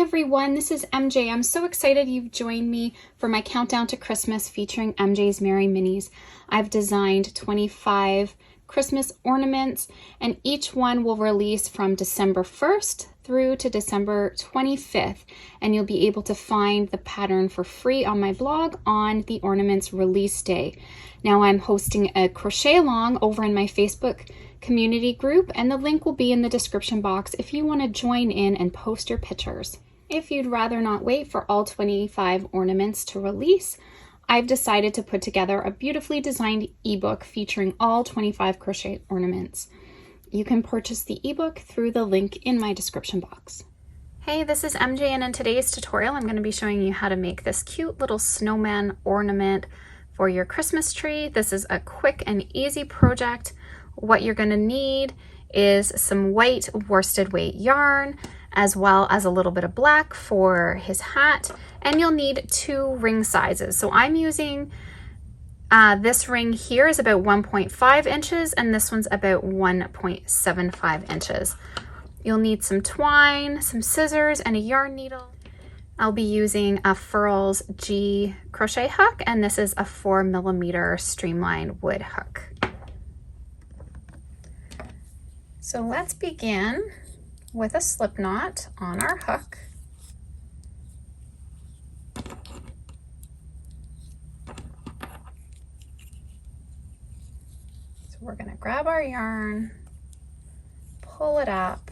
everyone, this is MJ. I'm so excited you've joined me for my countdown to Christmas featuring MJ's Merry Minis. I've designed 25 Christmas ornaments and each one will release from December 1st through to December 25th, and you'll be able to find the pattern for free on my blog on the ornaments release day. Now I'm hosting a crochet along over in my Facebook community group, and the link will be in the description box if you want to join in and post your pictures. If you'd rather not wait for all 25 ornaments to release, I've decided to put together a beautifully designed ebook featuring all 25 crochet ornaments. You can purchase the ebook through the link in my description box. Hey, this is MJ, and in today's tutorial I'm going to be showing you how to make this cute little snowman ornament for your Christmas tree. This is a quick and easy project. What you're going to need is some white worsted weight yarn, as well as a little bit of black for his hat, and you'll need 2 ring sizes. So I'm using this ring here is about 1.5 inches and this one's about 1.75 inches. You'll need some twine, some scissors, and a yarn needle. I'll be using a Furls G crochet hook, and this is a 4mm streamline wood hook. So let's begin with a slip knot on our hook. So we're going to grab our yarn, pull it up,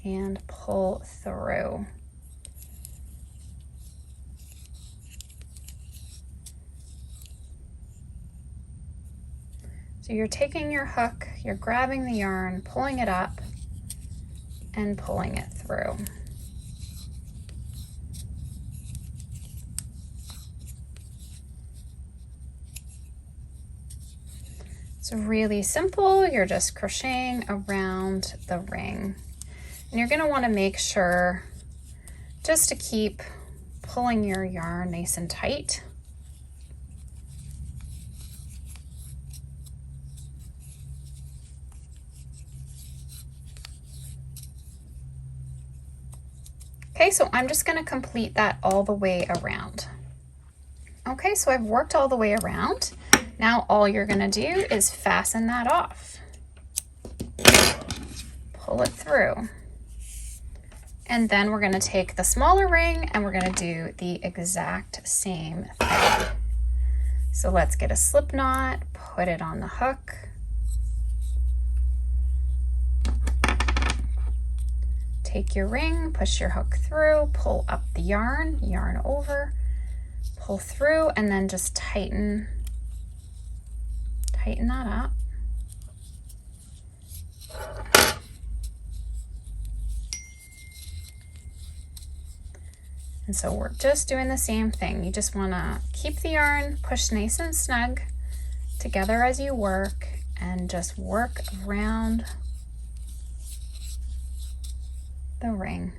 and pull through. So you're taking your hook, you're grabbing the yarn, pulling it up, and pulling it through. It's really simple. You're just crocheting around the ring. And you're going to want to make sure just to keep pulling your yarn nice and tight. Okay, so I'm just going to complete that all the way around. Okay, so I've worked all the way around. Now all you're going to do is fasten that off. Pull it through. And then we're going to take the smaller ring and we're going to do the exact same thing. So let's get a slip knot, put it on the hook. Take your ring, push your hook through, pull up the yarn, yarn over, pull through, and then just tighten that up. And so we're just doing the same thing. You just want to keep the yarn pushed nice and snug together as you work, and just work around the ring.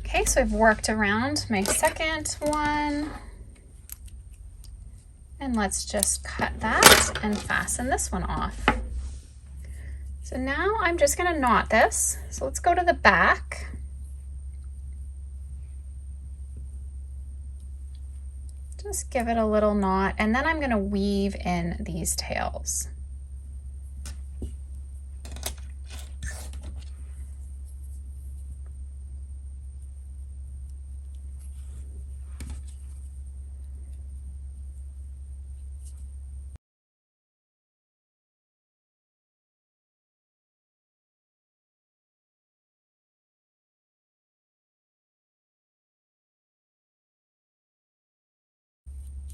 Okay, so I've worked around my second one, and let's just cut that and fasten this one off. So now I'm just going to knot this. So let's go to the back. Just give it a little knot, and then I'm going to weave in these tails.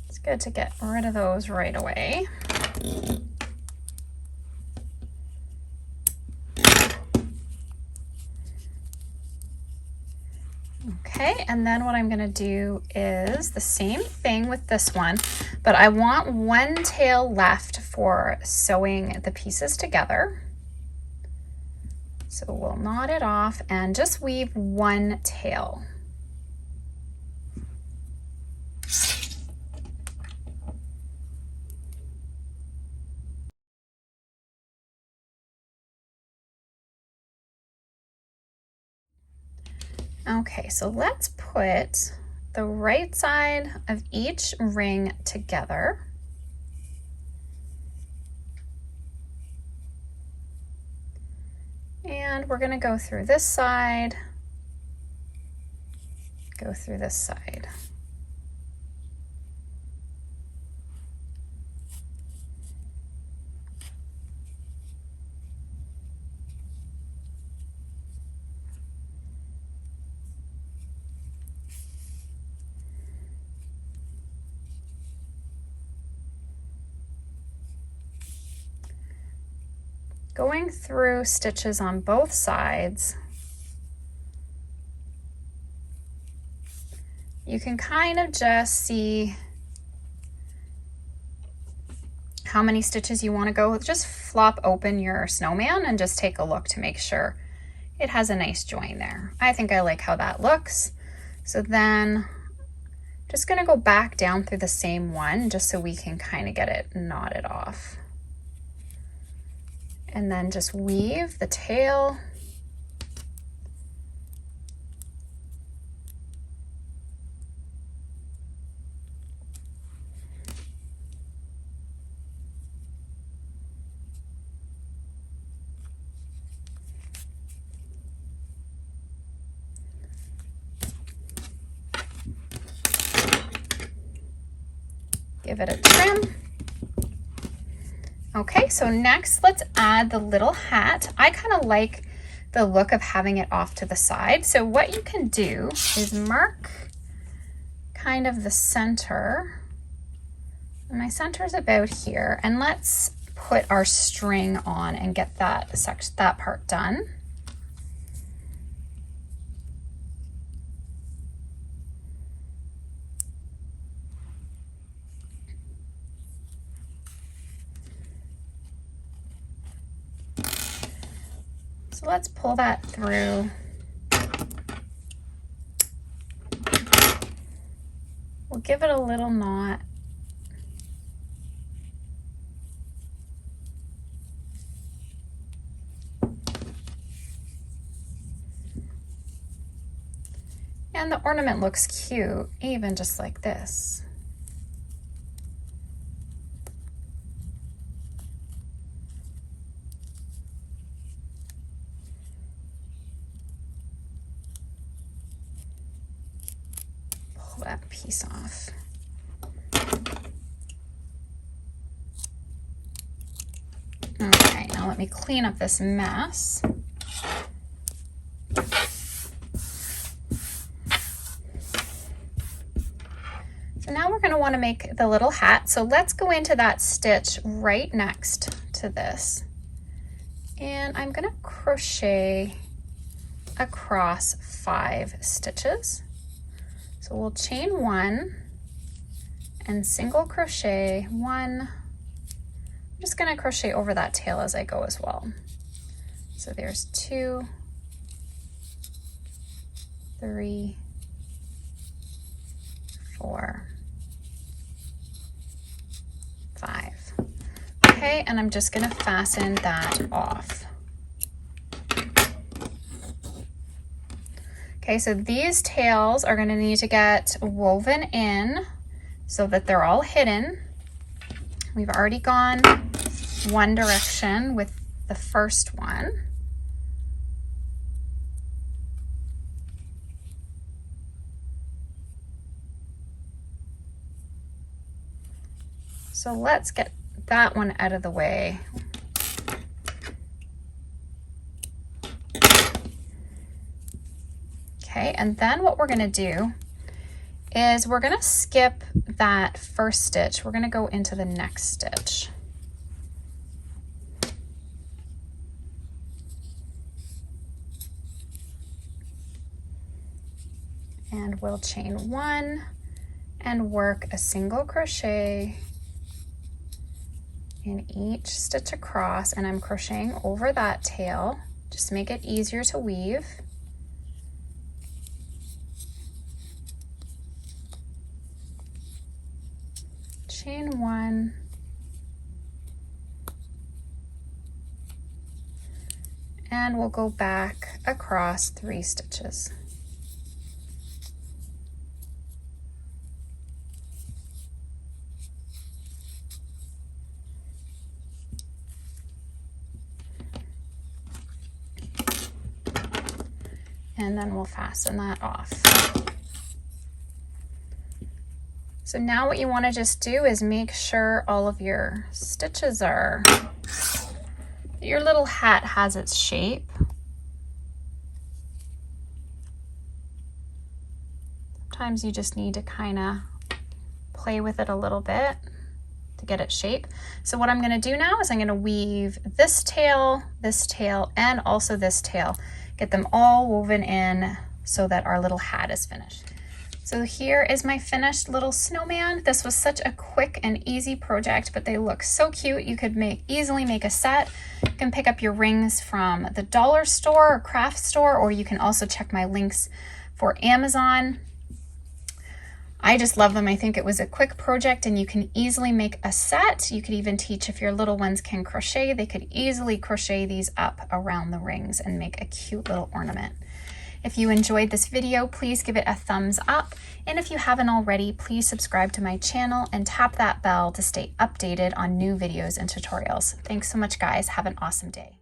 It's good to get rid of those right away. Okay, and then what I'm going to do is the same thing with this one, but I want one tail left for sewing the pieces together. So we'll knot it off and just weave one tail. Okay, so let's put the right side of each ring together. And we're going to go through this side, go through this side. Going through stitches on both sides, you can kind of just see how many stitches you want to go with. Just flop open your snowman and just take a look to make sure it has a nice join there. I think I like how that looks. So then just going to go back down through the same one just so we can kind of get it knotted off. And then just weave the tail. Give it a trim. Okay, so next let's add the little hat. I kind of like the look of having it off to the side. So what you can do is mark kind of the center. And my center is about here. And let's put our string on and get that part done. So let's pull that through. We'll give it a little knot. And the ornament looks cute, even just like this. That piece off. Okay, now let me clean up this mess. So now we're going to want to make the little hat. So let's go into that stitch right next to this. And I'm going to crochet across 5 stitches. So we'll chain 1 and single crochet 1. I'm just going to crochet over that tail as I go as well. So there's 2, 3, 4, 5. Okay, and I'm just going to fasten that off. Okay, so these tails are going to need to get woven in so that they're all hidden. We've already gone one direction with the first one. So let's get that one out of the way. Okay, and then what we're going to do is we're going to skip that first stitch. We're going to go into the next stitch. And we'll chain 1 and work a single crochet in each stitch across, and I'm crocheting over that tail just to make it easier to weave. Chain 1, and we'll go back across 3 stitches. and then we'll fasten that off. So now what you want to just do is make sure all of your stitches are, your little hat has its shape. Sometimes you just need to kind of play with it a little bit to get its shape. So what I'm going to do now is I'm going to weave this tail, and also this tail. Get them all woven in so that our little hat is finished. So here is my finished little snowman. This was such a quick and easy project, but they look so cute. You could easily make a set. You can pick up your rings from the dollar store or craft store, or you can also check my links for Amazon. I just love them. I think it was a quick project and you can easily make a set. You could even teach if your little ones can crochet, they could easily crochet these up around the rings and make a cute little ornament. If you enjoyed this video, please give it a thumbs up. And if you haven't already, please subscribe to my channel and tap that bell to stay updated on new videos and tutorials. Thanks so much, guys. Have an awesome day.